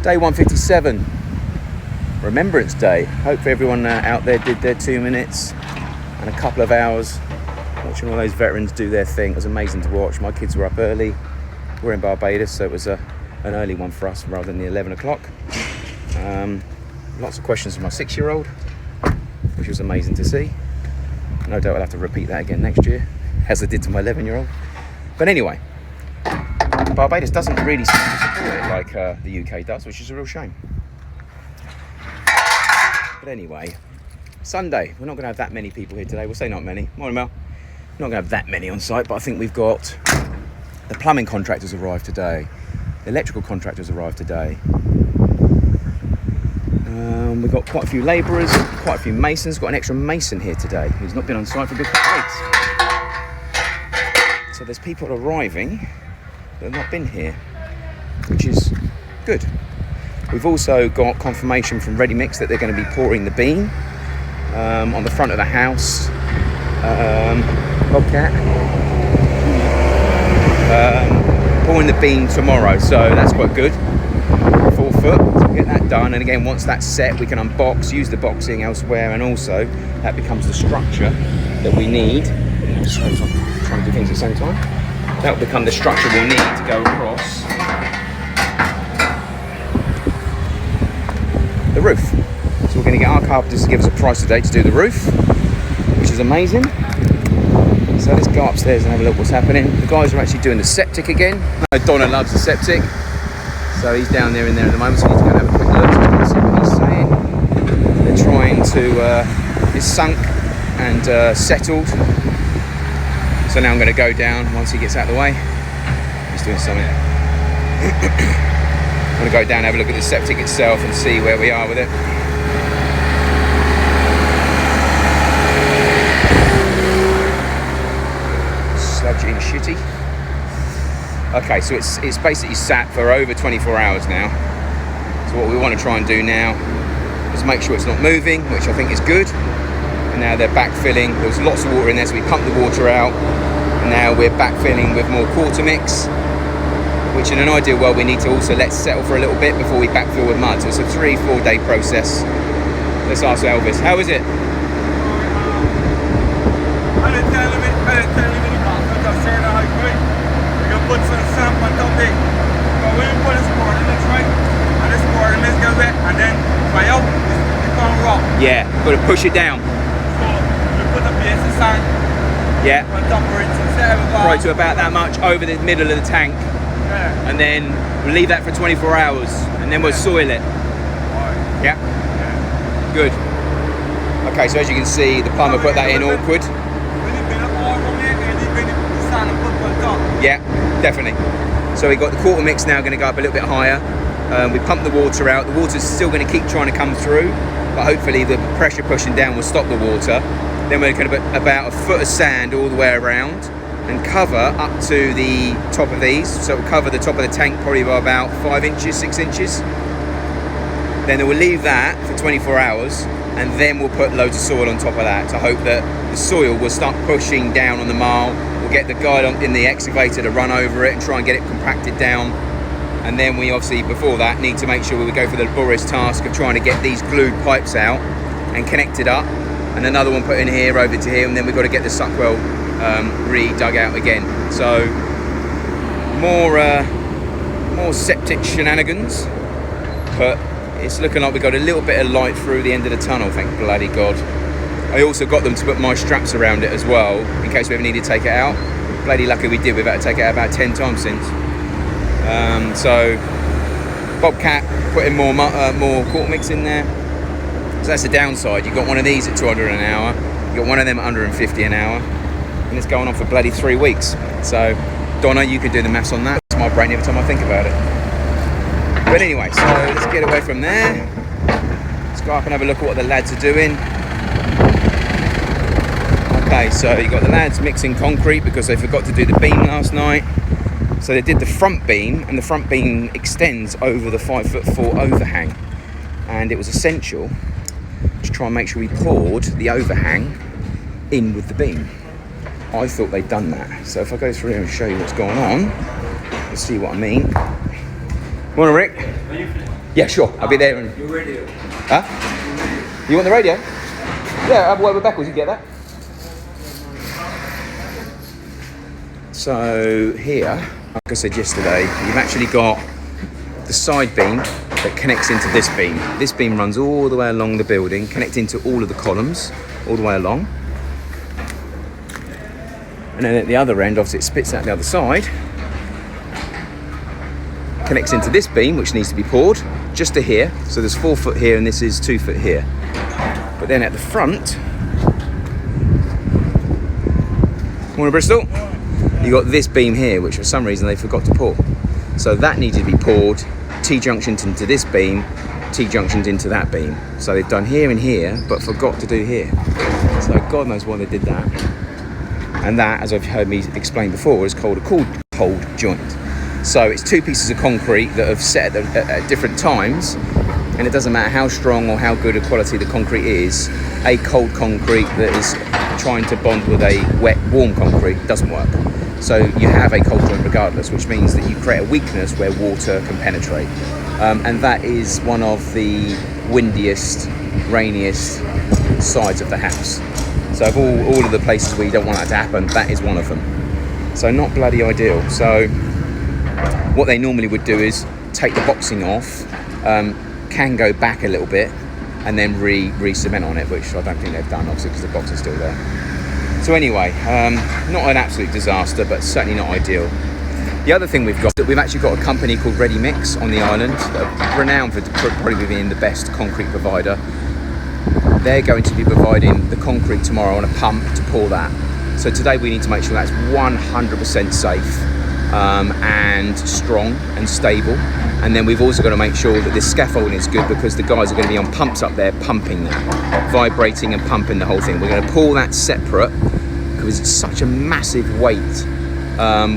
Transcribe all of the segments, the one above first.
Day 157, Remembrance Day. Hope everyone out there did their 2 minutes and a couple of hours watching all those veterans do their thing. It was amazing to watch. My kids were up early. We're in Barbados, so it was an early one for us rather than the 11 o'clock. Lots of questions from my 6-year-old, which was amazing to see. No doubt I'll have to repeat that again next year, as I did to my 11-year-old. But anyway, Barbados doesn't really seem to support it like the UK does, which is a real shame. But anyway, Sunday, we're not going to have that many people here today. We'll say not many. Morning, Mel. Not going to have that many on site, but I think we've got the plumbing contractors arrived today. The electrical contractors arrived today. We've got quite a few labourers, quite a few masons. Got an extra mason here today who's not been on site for a good couple of weeks. So there's people arriving that have not been here, which is good. We've also got confirmation from Ready Mix that they're going to be pouring the beam on the front of the house. Bobcat. Pouring the beam tomorrow, so that's quite good. 4 foot, so we'll get that done. And again, once that's set, we can unbox, use the boxing elsewhere, and also that becomes the structure that we need. Sorry, I'm trying to do things at the same time. That will become the structure we'll need to go across the roof. So we're going to get our carpenters to give us a price today to do the roof, which is amazing. So let's go upstairs and have a look what's happening. The guys are actually doing the septic again. Donna loves the septic, so he's down there in there at the moment, so he's going to have a quick look to see what he's saying. They're trying to, it's sunk and settled. So now I'm going to go down once he gets out of the way. He's doing something. I'm going to go down and have a look at the septic itself and see where we are with it. Sludgy and shitty. Okay, so it's basically sat for over 24 hours now. So what we want to try and do now is make sure it's not moving, which I think is good. And now they're backfilling. There was lots of water in there, so we pumped the water out. And now we're backfilling with more quarter mix, which in an ideal world we need to also let settle for a little bit before we backfill with mud. So it's a 3-4 day process. Let's ask Elvis, how is it? Put some sand on top there. But when you put this board in the tray, and this board in this goes wet, and then dry out, it can't rock. Yeah, got to push it down. So you put a piece of sand on top of it, probably to about that much over the middle of the tank. Yeah. And then we'll leave that for 24 hours, and then we'll soil it. Right. Yeah? Good. Okay, so as you can see, the plumber put that in awkward. Yeah, definitely. So we got the quarter mix now going to go up a little bit higher. We pumped the water out. The water's still going to keep trying to come through, but hopefully the pressure pushing down will stop the water. Then we're going to put about a foot of sand all the way around and cover up to the top of these. So we'll cover the top of the tank probably by about 5 inches, 6 inches. Then we'll leave that for 24 hours, and then we'll put loads of soil on top of that to hope that the soil will start pushing down on the marl. We'll get the guy in the excavator to run over it and try and get it compacted down. And then we obviously, before that, need to make sure we go for the laborious task of trying to get these glued pipes out and connected up. And another one put in here, over to here, and then we've got to get the suckwell re-dug out again. So, more septic shenanigans, but it's looking like we've got a little bit of light through the end of the tunnel, thank bloody God. I also got them to put my straps around it as well, in case we ever needed to take it out. Bloody lucky we did, we've had to take it out about 10 times since. So, Bobcat putting more quarter mix in there. So that's the downside. You've got one of these at 200 an hour, you've got one of them at 150 an hour, and it's going on for bloody 3 weeks. So, Donna, you can do the maths on that. It's my brain every time I think about it. But anyway, so let's get away from there. Let's go up and have a look at what the lads are doing. Okay, so you got the lads mixing concrete because they forgot to do the beam last night. So they did the front beam, and the front beam extends over the 5'4" overhang. And it was essential to try and make sure we poured the overhang in with the beam. I thought they'd done that. So if I go through here and show you what's going on, you'll see what I mean. Morning, Rick. Yeah, sure. I'll be there. Your radio. Huh? You want the radio? Yeah, I'll work backwards. You get that? So here, like I said yesterday, you've actually got the side beam that connects into this beam. This beam runs all the way along the building, connecting to all of the columns, all the way along. And then at the other end, obviously it spits out the other side, connects into this beam, which needs to be poured, just to here. So there's 4 foot here and this is 2 foot here. But then at the front, morning Bristol, you got this beam here, which for some reason they forgot to pour. So that needed to be poured, T-junctioned into this beam, T-junctioned into that beam. So they've done here and here, but forgot to do here. So God knows why they did that. And that, as I've heard me explain before, is called a cold joint. So it's 2 pieces of concrete that have set at different times, and it doesn't matter how strong or how good a quality the concrete is, a cold concrete that is trying to bond with a wet, warm concrete doesn't work. So you have a cold joint regardless, which means that you create a weakness where water can penetrate. And that is one of the windiest, rainiest sides of the house. So of all of the places where you don't want that to happen, that is one of them. So not bloody ideal. So what they normally would do is take the boxing off, can go back a little bit, and then re-cement on it, which I don't think they've done, obviously, because the box is still there. So anyway, not an absolute disaster, but certainly not ideal. The other thing we've got, that we've actually got a company called Ready Mix on the island, that are renowned for probably being the best concrete provider. They're going to be providing the concrete tomorrow on a pump to pour that. So today we need to make sure that's 100% safe and strong and stable. And then we've also got to make sure that this scaffolding is good, because the guys are going to be on pumps up there pumping that, vibrating and pumping the whole thing. We're going to pull that separate because it's such a massive weight.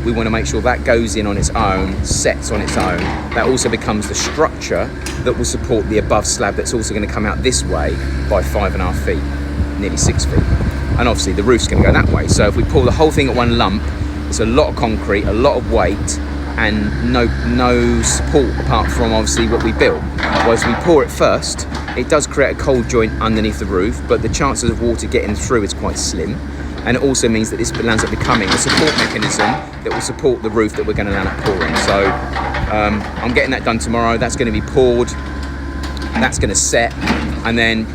We want to make sure that goes in on its own, sets on its own. That also becomes the structure that will support the above slab that's also going to come out this way by 5.5 feet, nearly 6 feet. And obviously the roof's going to go that way. So if we pull the whole thing at one lump, it's a lot of concrete, a lot of weight, and no support apart from obviously what we built. Whereas we pour it first, it does create a cold joint underneath the roof, but the chances of water getting through is quite slim. And it also means that this lands up becoming a support mechanism that will support the roof that we're going to land up pouring. So I'm getting that done tomorrow. That's going to be poured, that's going to set, and then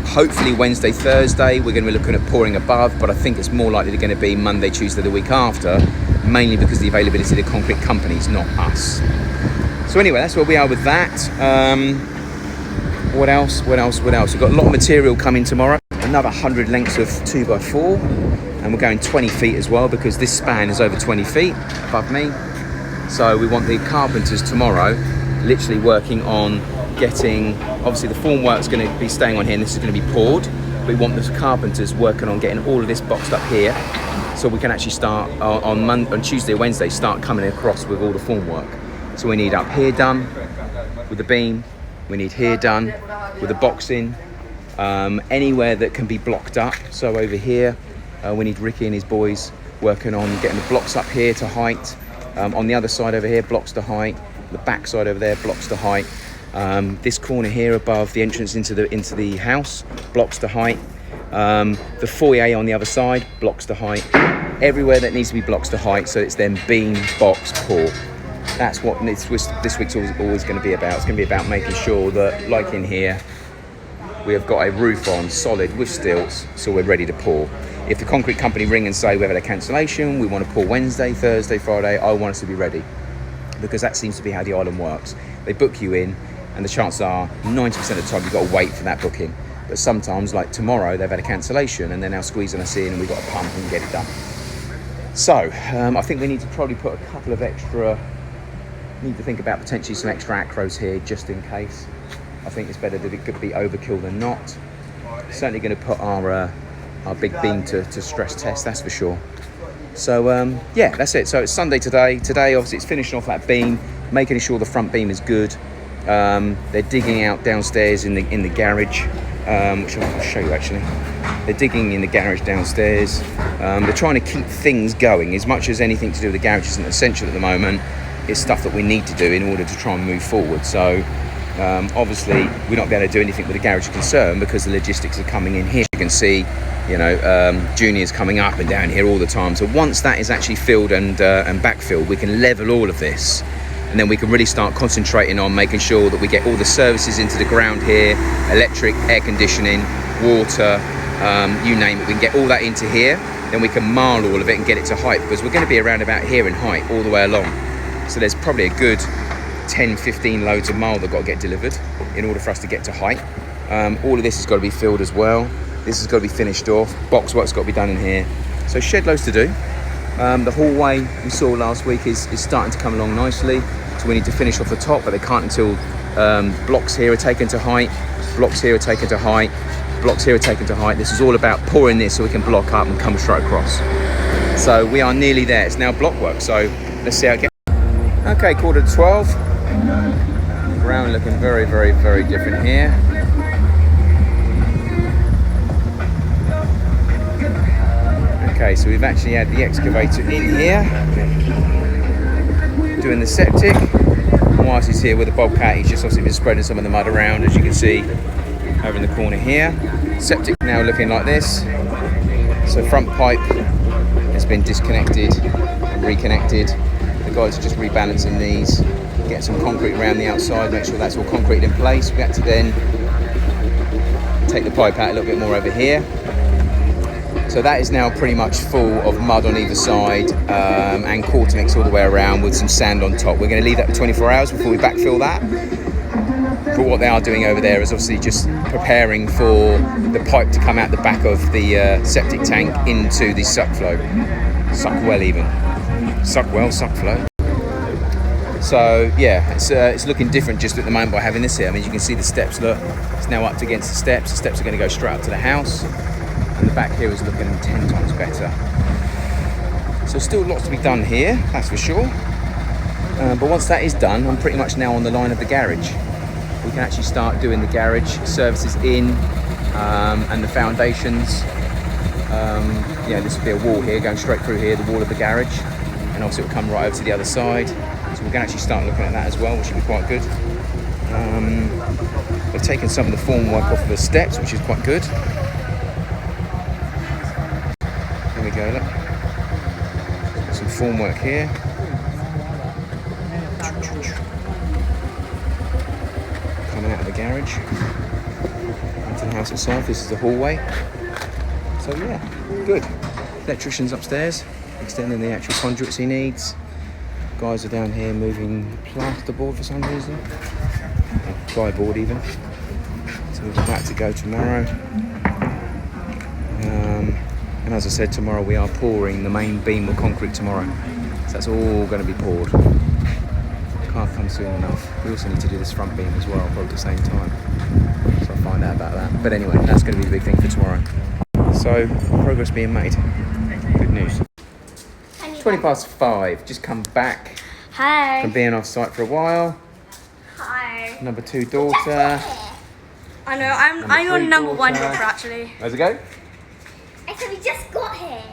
hopefully Wednesday, Thursday, we're going to be looking at pouring above, but I think it's more likely going to be Monday, Tuesday, the week after, mainly because of the availability of the concrete companies, not us. So anyway, that's where we are with that. What else? We've got a lot of material coming tomorrow, another 100 lengths of 2x4, and we're going 20 feet as well, because this span is over 20 feet above me. So we want the carpenters tomorrow literally working on getting, obviously the formwork's going to be staying on here and this is going to be poured. We want the carpenters working on getting all of this boxed up here, so we can actually start on Tuesday or Wednesday, start coming across with all the formwork. So we need up here done with the beam, we need here done with the boxing, anywhere that can be blocked up. So over here, we need Ricky and his boys working on getting the blocks up here to height. On the other side over here, blocks to height. The back side over there, blocks to height. This corner here above the entrance into the house, blocks to height. The foyer on the other side, blocks to height. Everywhere that needs to be blocks to height, so it's then beam, box, pour. That's what this week's always going to be about. It's going to be about making sure that, like in here, we have got a roof on solid with stilts, so we're ready to pour. If the concrete company ring and say we've had a cancellation, we want to pour Wednesday, Thursday, Friday, I want us to be ready, because that seems to be how the island works. They book you in, and the chances are 90% of the time you've got to wait for that booking. But sometimes, like tomorrow, they've had a cancellation and they're now squeezing us in and we've got to pump and get it done. So I think we need to probably put a couple of extra, need to think about potentially some extra acros here just in case. I think it's better that it could be overkill than not. Certainly going to put our big beam to stress test, that's for sure. So yeah, that's it. So it's Sunday today. Today obviously it's finishing off that beam, making sure the front beam is good. They're digging out downstairs in the garage, which I'll show you actually. They're digging in the garage downstairs. They're trying to keep things going. As much as anything to do with the garage isn't essential at the moment, it's stuff that we need to do in order to try and move forward. So Obviously, we're not going to do anything with the garage concern because the logistics are coming in here. You can see, you know, juniors coming up and down here all the time. So once that is actually filled and backfilled, we can level all of this, and then we can really start concentrating on making sure that we get all the services into the ground here, electric, air conditioning, water, you name it. We can get all that into here, then we can marl all of it and get it to height, because we're going to be around about here in height all the way along. So there's probably a good 10-15 loads of marl that got to get delivered in order for us to get to height. All of this has got to be filled as well. This has got to be finished off. Box work's got to be done in here. So shed loads to do. The hallway we saw last week is starting to come along nicely. So we need to finish off the top, but they can't until blocks here are taken to height, blocks here are taken to height, blocks here are taken to height. This is all about pouring this so we can block up and come straight across. So we are nearly there. It's now block work. So let's see how it gets. Okay, 11:45. Ground looking very, very, very different here. Okay, so we've actually had the excavator in here doing the septic. Whilst he's here with the bobcat, he's just obviously been spreading some of the mud around, as you can see over in the corner here. Septic now looking like this. So front pipe has been disconnected and reconnected. The guys are just rebalancing these, get some concrete around the outside, make sure that's all concrete in place. We had to then take the pipe out a little bit more over here. So that is now pretty much full of mud on either side, and quarter mix all the way around with some sand on top. We're going to leave that for 24 hours before we backfill that. But what they are doing over there is obviously just preparing for the pipe to come out the back of the septic tank into the suck flow. Suck well even. Suck well, suck flow. So yeah, it's looking different just at the moment by having this here. I mean, you can see the steps, look, it's now up against the steps. The steps are going to go straight up to the house. And the back here is looking 10 times better. So still lots to be done here, that's for sure. But once that is done, I'm pretty much now on the line of the garage. We can actually start doing the garage services in and the foundations. This will be a wall here going straight through here, the wall of the garage, and obviously it will come right over to the other side. So we can actually start looking at that as well, which will be quite good. They've taken some of the formwork off of the steps, which is quite good. There we go, look. Some formwork here. Coming out of the garage into the house itself. This is the hallway. So yeah, good. Electrician's upstairs, extending the actual conduits he needs. Guys are down here moving plasterboard for some reason. Plyboard even. So we've got that to go tomorrow. And as I said, tomorrow we are pouring the main beam of concrete tomorrow. So that's all going to be poured. Can't come soon enough. We also need to do this front beam as well, probably at the same time. So I'll find out about that. But anyway, that's going to be the big thing for tomorrow. So, progress being made. Good news. 5:20, just come back. Hi. From being off site for a while. Hi. Number 2 daughter. I know, I'm your number 1 daughter actually. How's it go? I said we just got here.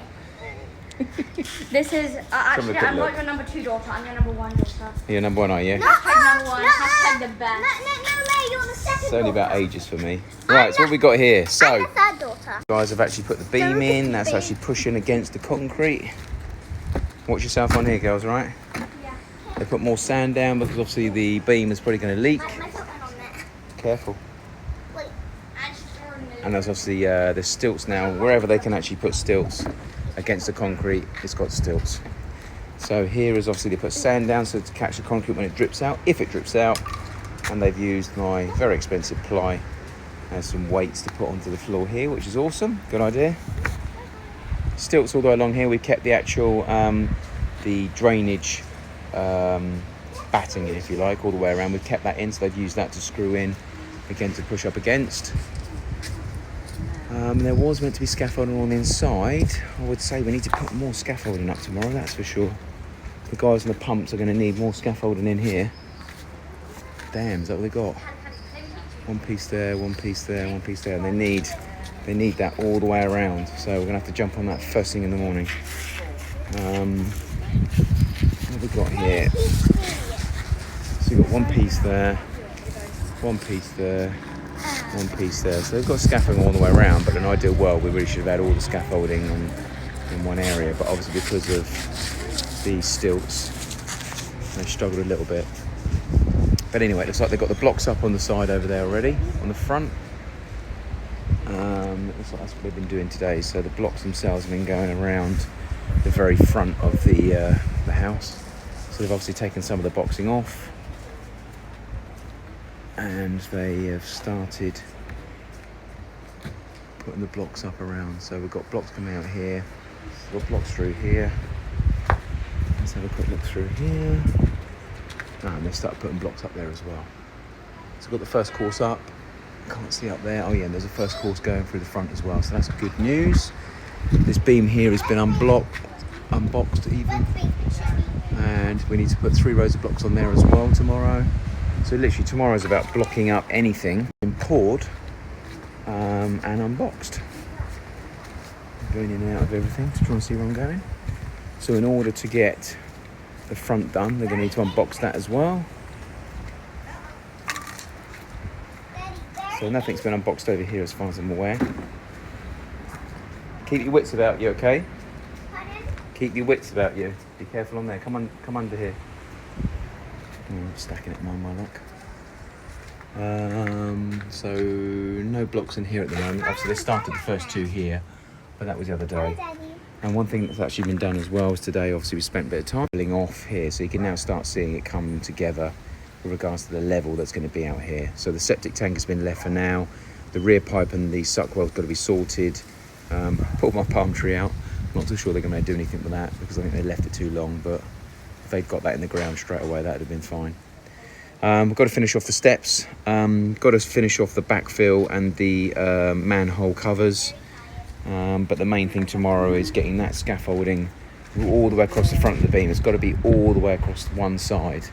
This is, actually I'm not your number 2 daughter, I'm your number 1 daughter. You're number 1, are you? Hashtag number 1, hashtag the best. No, you're the second It's only about ages for me. Right, so what we got here? So, I'm the third daughter. guys have actually put the beam in. That's actually pushing against the concrete. Watch yourself on here, girls, right? Yeah. They put more sand down because obviously the beam is probably going to leak. My foot went on there. Careful. Wait. And there's obviously there's stilts now. Wherever they can actually put stilts against the concrete, it's got stilts. So here is obviously they put sand down so to catch the concrete when it drips out, if it drips out. And they've used my very expensive ply and some weights to put onto the floor here, which is awesome. Good idea. Stilts all the way along here. We've kept the actual the drainage batting in, if you like, all the way around. We've kept that in, so they've used that to screw in again to push up against. There was meant to be scaffolding on the inside. I would say we need to put more scaffolding up tomorrow, that's for sure. The guys on the pumps are going to need more scaffolding in here. Damn, is that what they got? One piece there, one piece there, one piece there, and they need that all the way around. So we're going to have to jump on that first thing in the morning. What have we got here? So we've got one piece there, One piece there, one piece there. So they've got scaffolding all the way around, but in an ideal world, we really should have had all the scaffolding in one area. But obviously because of these stilts, they struggled a little bit. But anyway, it looks like they've got the blocks up on the side over there already, on the front. It looks like that's what they've been doing today. So the blocks themselves have been going around the very front of the house. So they've obviously taken some of the boxing off, and they have started putting the blocks up around. So we've got blocks coming out here, we've got blocks through here. Let's have a quick look through here. And they start putting blocks up there as well. So we've got the first course up. Can't see up there. Oh yeah, and there's a first course going through the front as well. So that's good news. This beam here has been unboxed even. And we need to put 3 rows of blocks on there as well tomorrow. So literally tomorrow is about blocking up anything being poured and unboxed. Going in and out of everything to try and see where I'm going. So in order to get the front done, they're going to need to unbox that as well. So nothing's been unboxed over here as far as I'm aware. Keep your wits about you, okay? Keep your wits about you. Be careful on there. Come under here. I'm stacking it my luck. So no blocks in here at the moment. Obviously they started the first 2 here, but that was the other day. And one thing that's actually been done as well is today, obviously we spent a bit of time filling off here, so you can now start seeing it come together with regards to the level that's going to be out here. So the septic tank has been left for now. The rear pipe and the suck well's got to be sorted. Pulled my palm tree out. I'm not too sure they're going to do anything with that because I think they left it too long, but if they'd got that in the ground straight away, that would have been fine. We've got to finish off the steps, got to finish off the backfill and the manhole covers. But the main thing tomorrow is getting that scaffolding all the way across the front of the beam. It's got to be all the way across one side.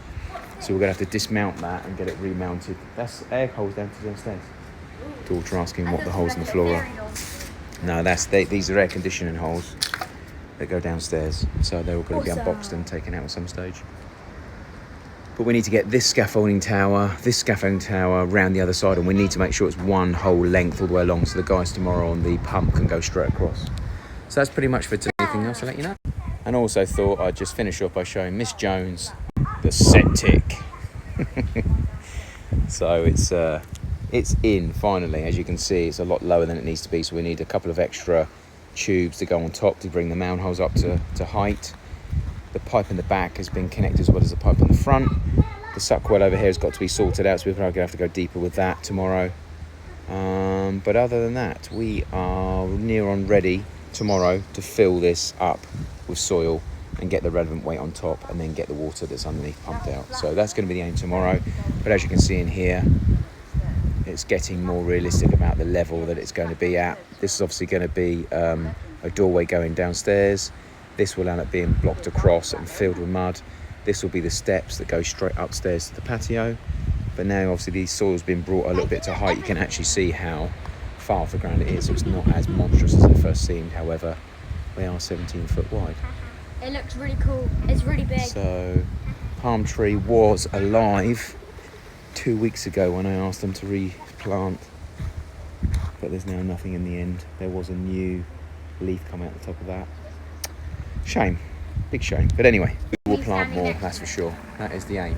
So we're going to have to dismount that and get it remounted. That's air holes downstairs. Daughter asking what the holes in the floor are. No, these are air conditioning holes that go downstairs. So they're all going to be unboxed and taken out at some stage. But we need to get this scaffolding tower round the other side, and we need to make sure it's one whole length all the way along so the guys tomorrow on the pump can go straight across. So that's pretty much for today. Anything else I'll let you know? And also thought I'd just finish off by showing Miss Jones the septic. So it's in finally. As you can see, it's a lot lower than it needs to be, so we need a couple of extra tubes to go on top to bring the manholes up to height. The pipe in the back has been connected as well as the pipe in the front. The suck well over here has got to be sorted out, so we're going to have to go deeper with that tomorrow. But other than that, we are near on ready tomorrow to fill this up with soil and get the relevant weight on top, and then get the water that's underneath pumped out. So that's going to be the aim tomorrow. But as you can see in here, it's getting more realistic about the level that it's going to be at. This is obviously going to be a doorway going downstairs. This will end up being blocked across and filled with mud. This will be the steps that go straight upstairs to the patio. But now obviously the soil's been brought a little bit to height. You can actually see how far off the ground it is. So it's not as monstrous as it first seemed. However, they are 17 foot wide. It looks really cool. It's really big. So palm tree was alive 2 weeks ago when I asked them to replant. But there's now nothing in the end. There was a new leaf come out the top of that. Shame, big shame. But anyway, we will plant more, that's for sure. That is the aim.